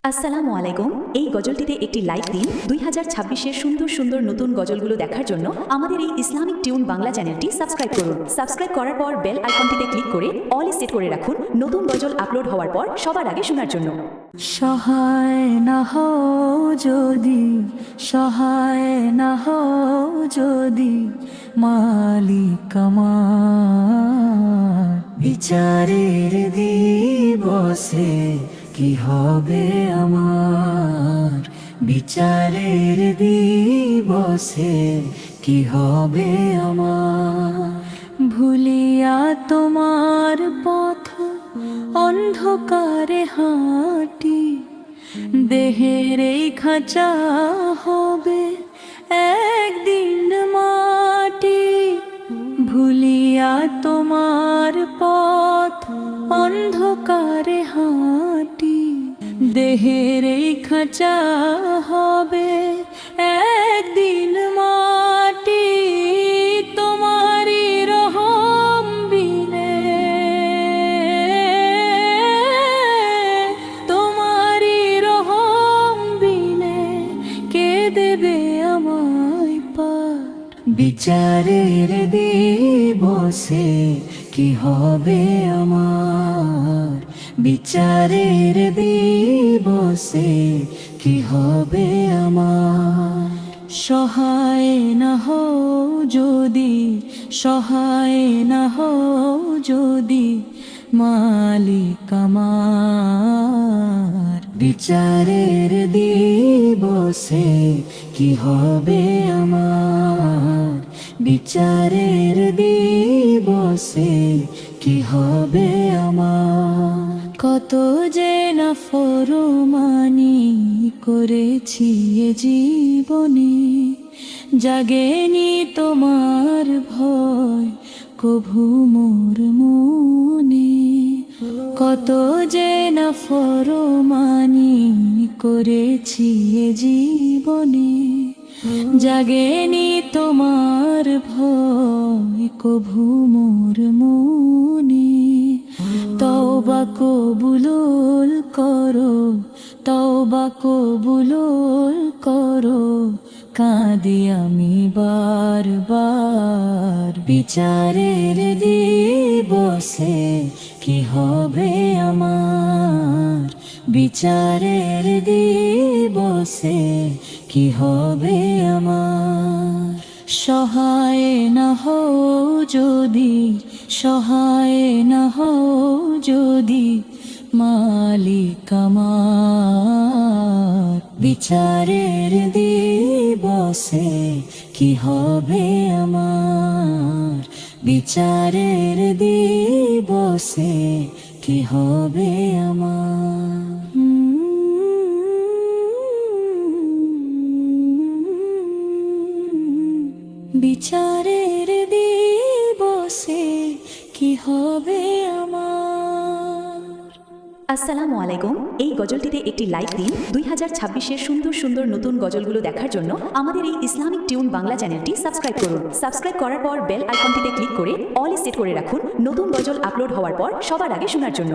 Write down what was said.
আসসালামু আলাইকুম। এই গজলটিতে একটি লাইক দিন। 2026-এর সুন্দর সুন্দর নতুন গজলগুলো দেখার জন্য আমাদের এই ইসলামিক টিউন বাংলা চ্যানেলটি সাবস্ক্রাইব করুন। সাবস্ক্রাইব করার পর বেল আইকনটিতে ক্লিক করে অল সেট করে রাখুন নতুন গজল আপলোড হওয়ার পর সবার আগে শোনার জন্য। সহায় না হও যদি, সহায় না হও যদি মালিক আমার, বিচারের দিবসে কি হবে আমার, বিচারের দিবসে কি হবে আমার। ভুলিয়া তোমার পথ অন্ধকারে হাঁটি, দেহের এই খাঁচা হবে একদিন মাটি। ভুলিয়া তোমার পথ অন্ধকারে হাঁটি, দেহের এই খাঁচা হবে একদিন মাটি। তোমারই রহম বিনে, তোমারই রহম বিনে কে দেবে আমায় পার। বিচারের দিবসে কি হবে আমার, বিচারের দিবসে কি হবে আমার। সহায় না হও যদি, সহায় না হও যদি মালিক আমার, বিচারের দিবসে কি হবে আমার, বিচারের দিবসে কি হবে আমার। কত যে না ফরমানি করেছি এ জীবনে, জাগেনি তোমার ভয় কভু মোর মনে। কত যে না ফরমানি করেছি এ জীবনে, জাগেনি তোমার ভয় কভু মোর মনে। তওবা কবুল করো, তওবা কবুল করো, কাঁদি আমি বারবার। বিচারের দিবসে কি হবে আমার, বিচারের দিবসে কি হবে আমার। সহায় না হও যদি, সহায় না হও যদি মালিক আমার, বিচারের দিবসে কি হবে আমার, বিচারের দিবসে কি হবে আমার। বিচারের দিবসে কি হবে আমার। আসসালামু আলাইকুম। এই গজলটিতে একটি লাইক দিন। 2026-এর সুন্দর সুন্দর নতুন গজলগুলো দেখার জন্য আমাদের এই ইসলামিক টিউন বাংলা চ্যানেলটি সাবস্ক্রাইব করুন। সাবস্ক্রাইব করার পর বেল আইকনটিতে ক্লিক করে অল সেট করে রাখুন নতুন গজল আপলোড হওয়ার পর সবার আগে শোনার জন্য।